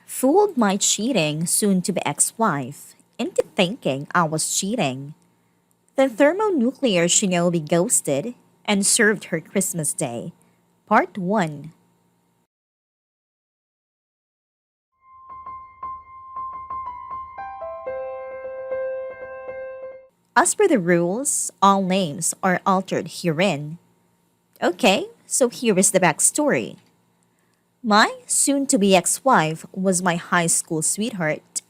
Fooled my cheating soon to be ex wife into thinking I was cheating. The thermonuclear shinobi ghosted and served her Christmas Day. Part 1. As per the rules, all names are altered herein. Okay, so here is the backstory. My soon to be ex wife was my high school sweetheart.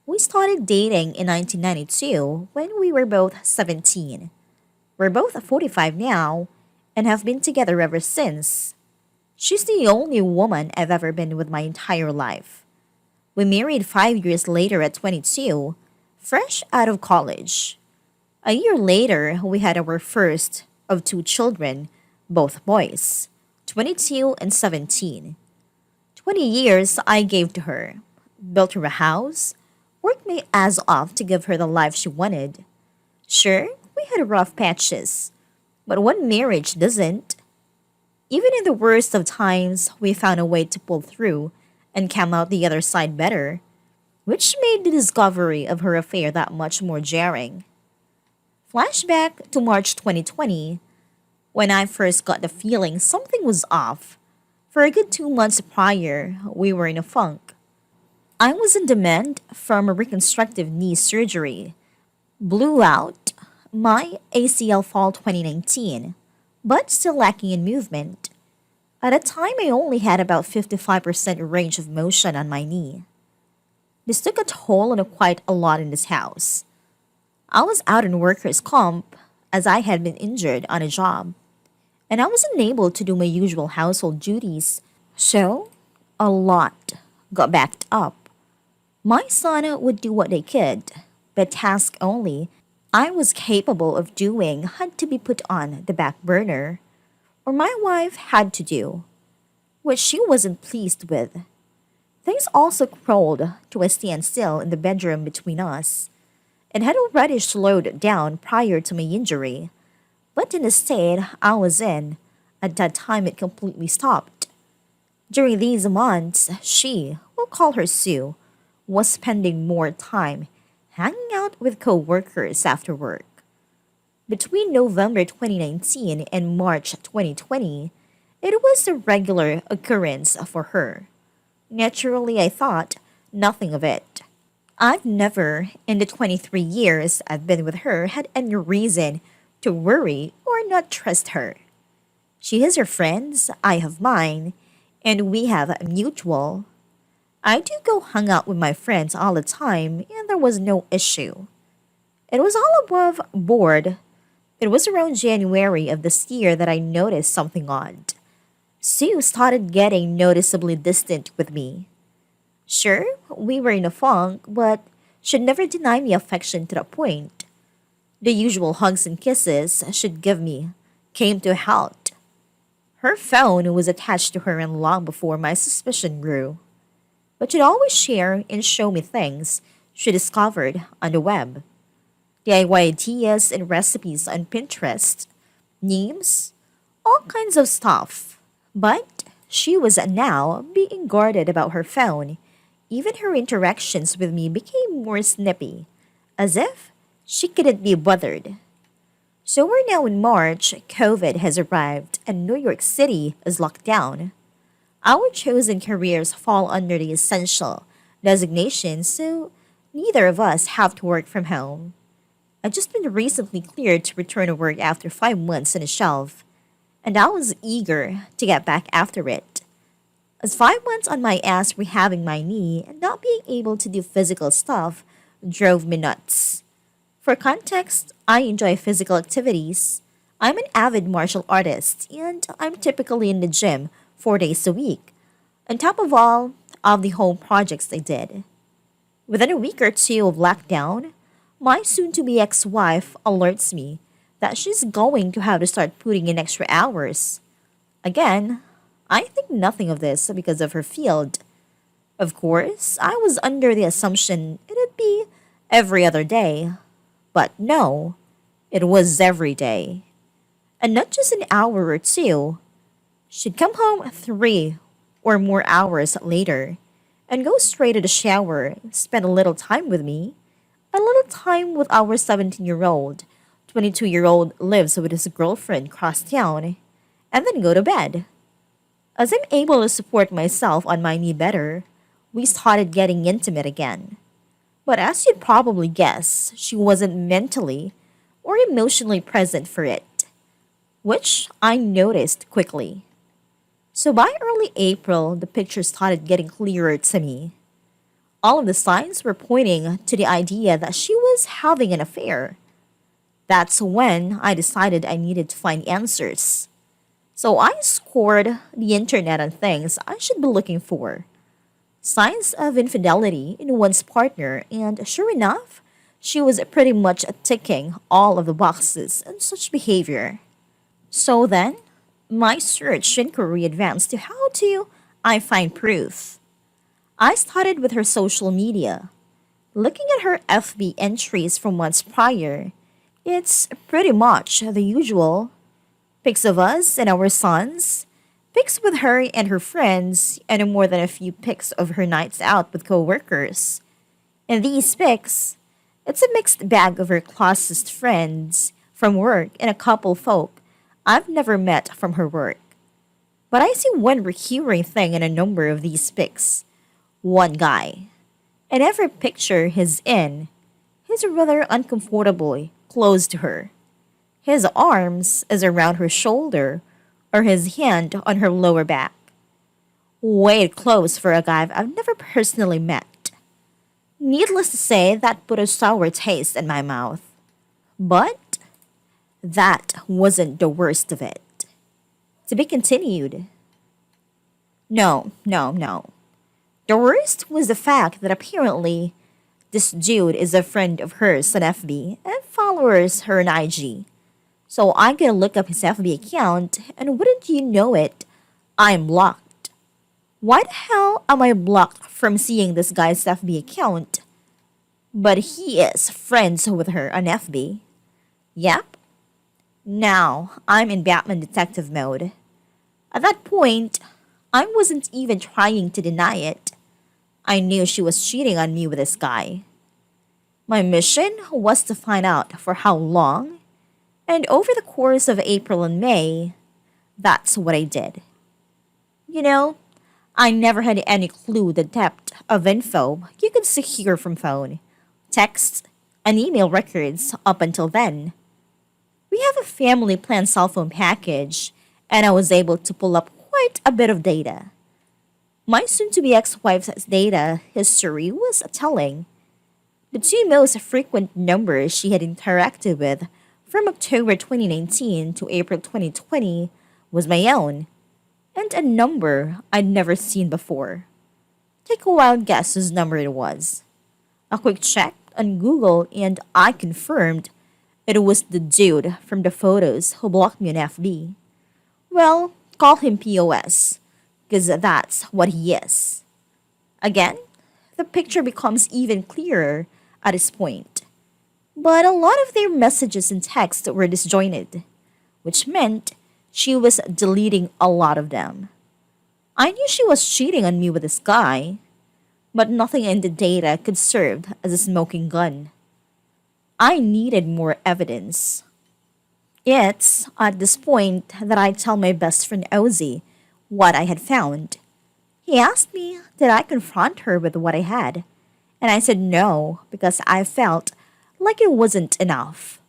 We started dating in 1992 when we were both 17. We're both 45 now and have been together ever since. She's the only woman I've ever been with my entire life. We married 5 years later at 22, fresh out of college. A year later, we had our first of two children, both boys, 22 and 17. 20 years I gave to her, built her a house, worked my ass off to give her the life she wanted. Sure, we had rough patches, but what marriage doesn't? Even in the worst of times, we found a way to pull through and come out the other side better, which made the discovery of her affair that much more jarring. Flashback to March 2020, when I first got the feeling something was off. For a good 2 months prior, we were in a funk. I was in demand from a reconstructive knee surgery, blew out my ACL fall 2019, but still lacking in movement. At the time, I only had about 55% range of motion on my knee. This took a toll on quite a lot in this house. I was out in workers' comp as I had been injured on a job, and I was unable to do my usual household duties, so a lot got backed up. My son would do what they could, but task only I was capable of doing had to be put on the back burner, or my wife had to do, which she wasn't pleased with. Things also crawled to a standstill in the bedroom between us, and had already slowed down prior to my injury, but in the state I was in, at that time it completely stopped. During these months, she, we'll call her Sue, was spending more time hanging out with co-workers after work. Between November 2019 and March 2020, it was a regular occurrence for her. Naturally, I thought nothing of it. I've never, in the 23 years I've been with her, had any reason to worry or not trust her. She has her friends, I have mine, and we have a mutual. I do go hang out with my friends all the time, and there was no issue. It was all above board. It was around January of this year that I noticed something odd. Sue started getting noticeably distant with me. Sure, we were in a funk, but she'd never deny me affection to that point. The usual hugs and kisses she'd give me came to a halt. Her phone was attached to her and long before my suspicion grew. But she'd always share and show me things she discovered on the web. DIY ideas and recipes on Pinterest, memes, all kinds of stuff. But she was now being guarded about her phone. Even her interactions with me became more snippy, as if she couldn't be bothered. So we're now in March, COVID has arrived, and New York City is locked down. Our chosen careers fall under the essential designation, so neither of us have to work from home. I've just been recently cleared to return to work after 5 months on a shelf, and I was eager to get back after it. As 5 months on my ass rehabbing my knee and not being able to do physical stuff drove me nuts. For context, I enjoy physical activities. I'm an avid martial artist, and I'm typically in the gym 4 days a week, on top of all of the home projects I did. Within a week or two of lockdown, my soon to be ex wife alerts me that she's going to have to start putting in extra hours. Again, I think nothing of this because of her field. Of course, I was under the assumption it'd be every other day. But no, it was every day. And not just an hour or two. She'd come home 3 or more hours later, and go straight to the shower, spend a little time with me, a little time with our 17-year-old, 22-year-old lives with his girlfriend across town, and then go to bed. As I'm able to support myself on my knee better, we started getting intimate again. But as you'd probably guess, she wasn't mentally or emotionally present for it, which I noticed quickly. So by early April, the picture started getting clearer to me. All of the signs were pointing to the idea that she was having an affair. That's when I decided I needed to find answers. So I scored the internet on things I should be looking for. Signs of infidelity in one's partner, and sure enough, she was pretty much ticking all of the boxes in such behavior. So then, my search inquiry advanced to how do I find proof. I started with her social media. Looking at her FB entries from months prior, it's pretty much the usual. Pics of us and our sons, pics with her and her friends, and more than a few pics of her nights out with coworkers. In these pics, it's a mixed bag of her closest friends from work and a couple folk I've never met from her work. But I see one recurring thing in a number of these pics. One guy. In every picture he's in, he's rather uncomfortably close to her. His arms is around her shoulder or his hand on her lower back. Way close for a guy I've never personally met. Needless to say, that put a sour taste in my mouth. But that wasn't the worst of it. To be continued. No. The worst was the fact that apparently this dude is a friend of hers on FB and follows her on IG. So I gotta look up his FB account, and wouldn't you know it, I'm blocked. Why the hell am I blocked from seeing this guy's FB account? But he is friends with her on FB. Yep. Now I'm in Batman detective mode. At that point, I wasn't even trying to deny it. I knew she was cheating on me with this guy. My mission was to find out for how long, and over the course of April and May, that's what I did. You know, I never had any clue the depth of info you could secure from phone, text, and email records up until then. We have a family plan cell phone package, and I was able to pull up quite a bit of data. My soon-to-be ex-wife's data history was telling. The two most frequent numbers she had interacted with from October 2019 to April 2020 was my own, and a number I'd never seen before. Take a wild guess whose number it was. A quick check on Google and I confirmed it was the dude from the photos who blocked me on FB. Well, call him POS, because that's what he is. Again, the picture becomes even clearer at this point. But a lot of their messages and texts were disjointed, which meant she was deleting a lot of them. I knew she was cheating on me with this guy, but nothing in the data could serve as a smoking gun. I needed more evidence. It's at this point that I tell my best friend Ozzy what I had found. He asked me did I confront her with what I had, and I said no because I felt like it wasn't enough.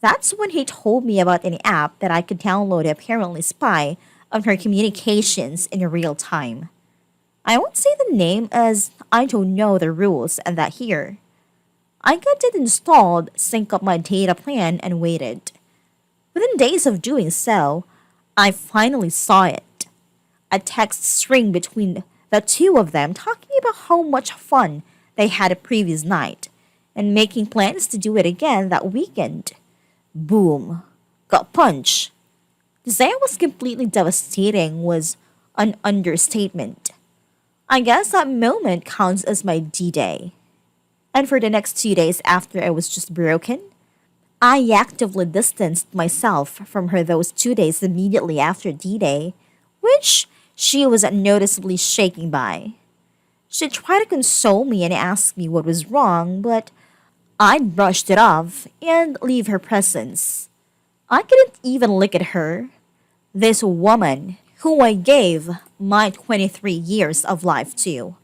That's when he told me about an app that I could download to apparently spy on her communications in real time. I won't say the name as I don't know the rules and that here. I got it installed, sync up my data plan, and waited. Within days of doing so, I finally saw it. A text string between the two of them talking about how much fun they had a previous night and making plans to do it again that weekend. Boom. Got punched. To say it was completely devastating was an understatement. I guess that moment counts as my D-Day. And for the next 2 days after I was just broken, I actively distanced myself from her those 2 days immediately after D-Day, which she was noticeably shaken by. She tried to console me and ask me what was wrong, but I brushed it off and leave her presence. I couldn't even look at her, this woman who I gave my 23 years of life to,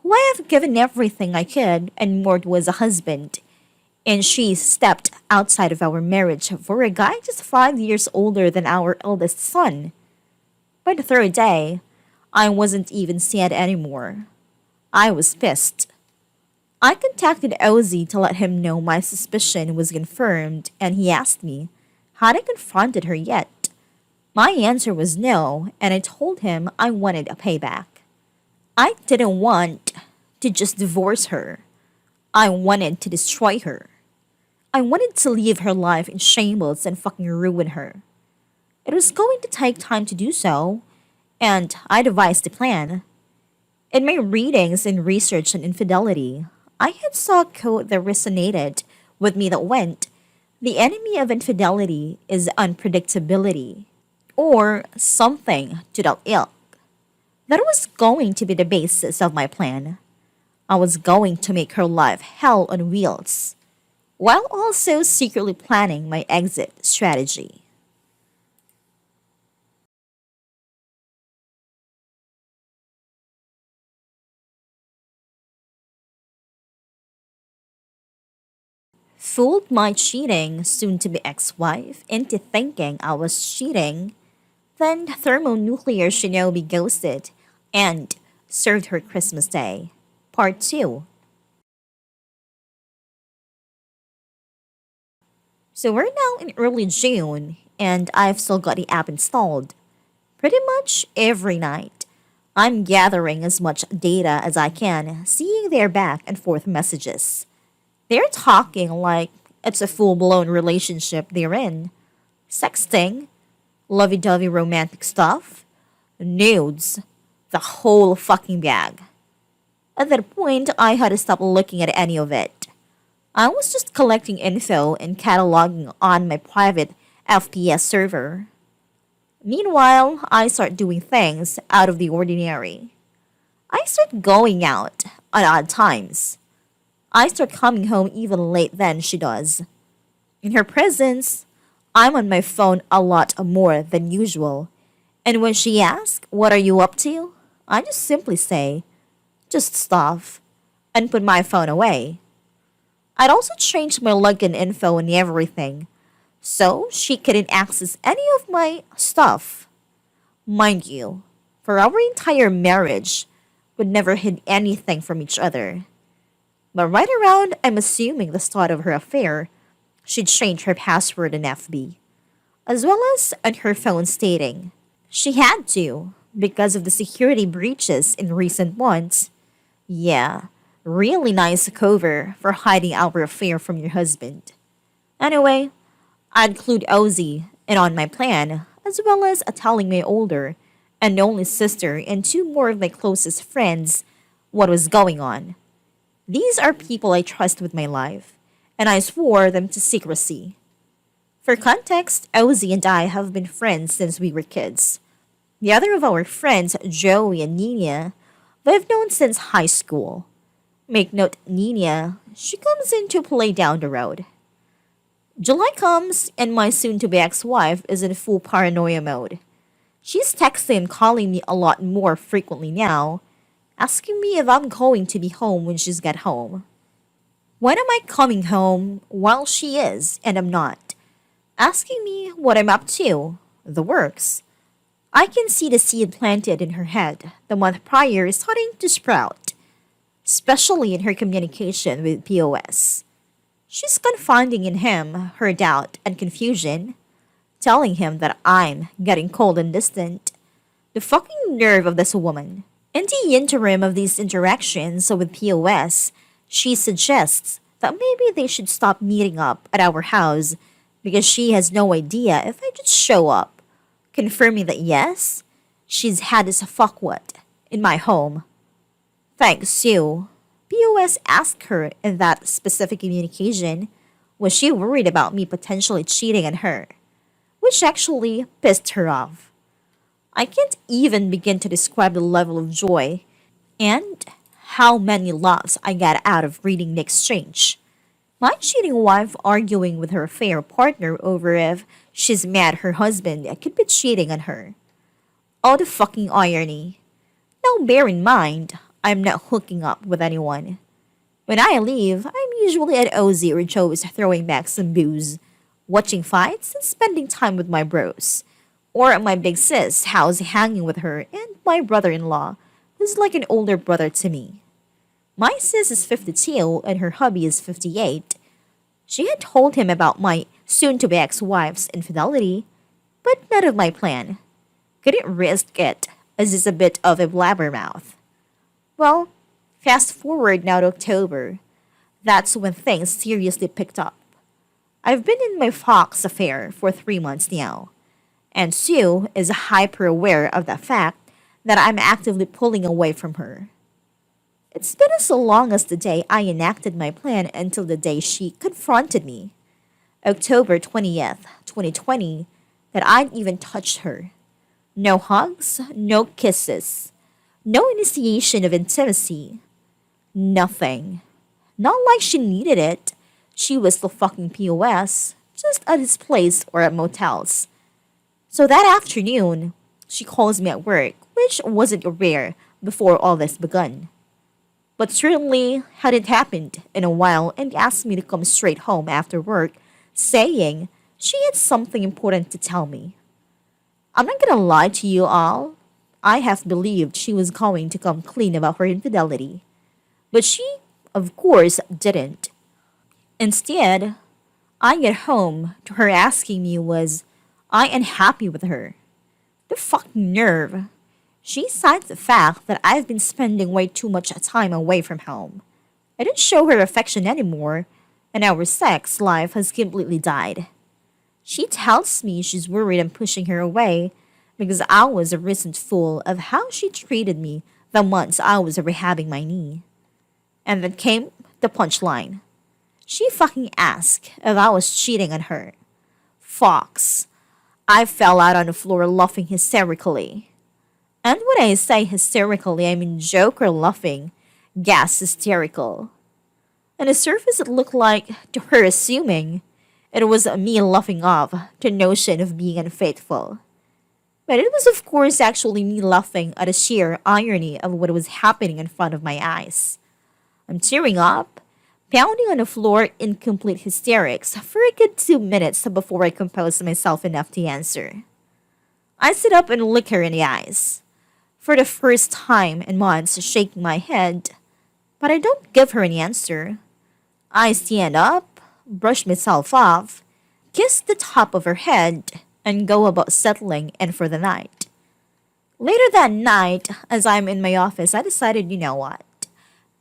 who I have given everything I could and more to as a husband, and she stepped outside of our marriage for a guy just 5 years older than our eldest son. By the third day, I wasn't even sad anymore. I was pissed. I contacted Ozzy to let him know my suspicion was confirmed, and he asked me, had I confronted her yet? My answer was no, and I told him I wanted a payback. I didn't want to just divorce her. I wanted to destroy her. I wanted to leave her life in shambles and fucking ruin her. It was going to take time to do so, and I devised a plan. In my readings and research on infidelity, I had saw a quote that resonated with me that went, the enemy of infidelity is unpredictability, or something to that ilk. That was going to be the basis of my plan. I was going to make her life hell on wheels, while also secretly planning my exit strategy. Fooled my cheating, soon to be ex wife, into thinking I was cheating, then thermonuclear shinobi ghosted and served her Christmas Day. Part 2. So we're now in early June, and I've still got the app installed. Pretty much every night, I'm gathering as much data as I can, seeing their back and forth messages. They're talking like it's a full blown relationship they're in. Sexting, lovey dovey romantic stuff, nudes, the whole fucking bag. At that point, I had to stop looking at any of it. I was just collecting info and cataloging on my private FPS server. Meanwhile, I start doing things out of the ordinary. I start going out at odd times. I start coming home even late than she does. In her presence, I'm on my phone a lot more than usual. And when she asks, what are you up to? I just simply say, just stuff, and put my phone away. I'd also changed my login info and everything, so she couldn't access any of my stuff. Mind you, for our entire marriage, we'd never hid anything from each other. But right around, I'm assuming the start of her affair, she'd changed her password in FB, as well as on her phone stating she had to because of the security breaches in recent months. Yeah, really nice cover for hiding our affair from your husband. Anyway, I'd include Ozzy in on my plan, as well as telling my older and only sister and two more of my closest friends what was going on. These are people I trust with my life, and I swore them to secrecy. For context, Ozzy and I have been friends since we were kids. The other of our friends, Joey and Nina, we've known since high school. Make note, Nina, she comes in to play down the road. July comes, and my soon-to-be ex-wife is in full paranoia mode. She's texting and calling me a lot more frequently now, asking me if I'm going to be home when she's get home. When am I coming home while she is and I'm not? Asking me what I'm up to, the works. I can see the seed planted in her head the month prior is starting to sprout, especially in her communication with POS. She's confiding in him her doubt and confusion, telling him that I'm getting cold and distant. The fucking nerve of this woman. In the interim of these interactions with POS, she suggests that maybe they should stop meeting up at our house because she has no idea if I just show up, confirming that yes, she's had this fuckwit in my home. Thanks, you. POS asked her in that specific communication, was she worried about me potentially cheating on her, which actually pissed her off. I can't even begin to describe the level of joy And how many laughs I got out of reading the exchange. My cheating wife arguing with her affair partner over if she's mad her husband could be cheating on her. All the fucking irony. Now bear in mind, I'm not hooking up with anyone. When I leave, I'm usually at Ozzy or Joe's throwing back some booze, watching fights and spending time with my bros. Or at my big sis' house hanging with her and my brother-in-law, who's like an older brother to me. My sis is 52 and her hubby is 58. She had told him about my soon-to-be ex-wife's infidelity, but none of my plan. Couldn't risk it, as he's a bit of a blabbermouth. Well, fast forward now to October. That's when things seriously picked up. I've been in my Fox affair for 3 months now, and Sue is hyper aware of the fact that I'm actively pulling away from her. It's been as long as the day I enacted my plan until the day she confronted me, October 20th, 2020, that I'd even touched her. No hugs, no kisses, no initiation of intimacy, nothing. Not like she needed it. She was the fucking POS, just at his place or at motels. So that afternoon, she calls me at work, which wasn't rare before all this begun. But certainly hadn't happened in a while and asked me to come straight home after work, saying she had something important to tell me. I'm not gonna lie to you all. I have believed she was going to come clean about her infidelity. But she, of course, didn't. Instead, I get home to her asking me was I unhappy with her. The fucking nerve. She cites the fact that I've been spending way too much time away from home. I didn't show her affection anymore, and our sex life has completely died. She tells me she's worried I'm pushing her away because I was a recent fool of how she treated me the months I was rehabbing my knee. And then came the punchline. She fucking asked if I was cheating on her. Fox. I fell out on the floor laughing hysterically. And when I say hysterically, I mean joke or laughing, gas hysterical. On the surface, it looked like, to her assuming, it was me laughing off the notion of being unfaithful. But it was, of course, actually me laughing at the sheer irony of what was happening in front of my eyes. I'm tearing up, pounding on the floor in complete hysterics for a good 2 minutes before I compose myself enough to answer. I sit up and look her in the eyes. For the first time in months, shaking my head, but I don't give her an answer. I stand up, brush myself off, kiss the top of her head, and go about settling in for the night. Later that night, as I'm in my office, I decided, you know what?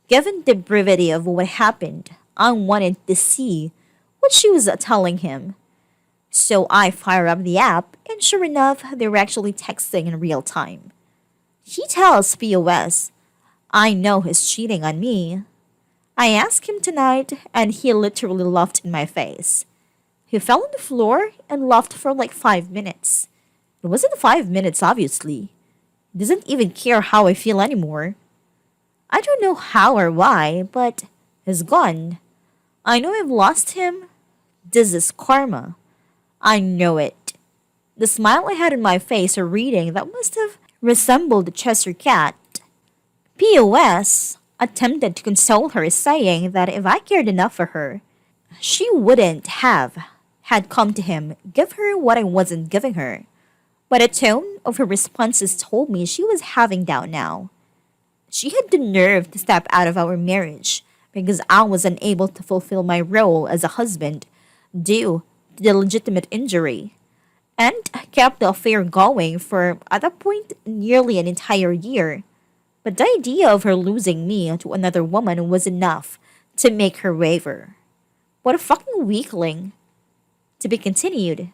Given the brevity of what happened, I wanted to see what she was telling him. So I fire up the app, and sure enough, they were actually texting in real time. He tells POS, I know he's cheating on me. I asked him tonight, and he literally laughed in my face. He fell on the floor and laughed for like 5 minutes. It wasn't 5 minutes, obviously. He doesn't even care how I feel anymore. I don't know how or why, but he's gone. I know I've lost him. This is karma. I know it. The smile I had on my face a reading that must have resembled the Cheshire Cat. POS attempted to console her, saying that if I cared enough for her, she wouldn't have had come to him, give her what I wasn't giving her. But the tone of her responses told me she was having doubt now. She had the nerve to step out of our marriage because I was unable to fulfill my role as a husband due to the legitimate injury, and kept the affair going for, at that point, nearly an entire year. But the idea of her losing me to another woman was enough to make her waver. What a fucking weakling. To be continued.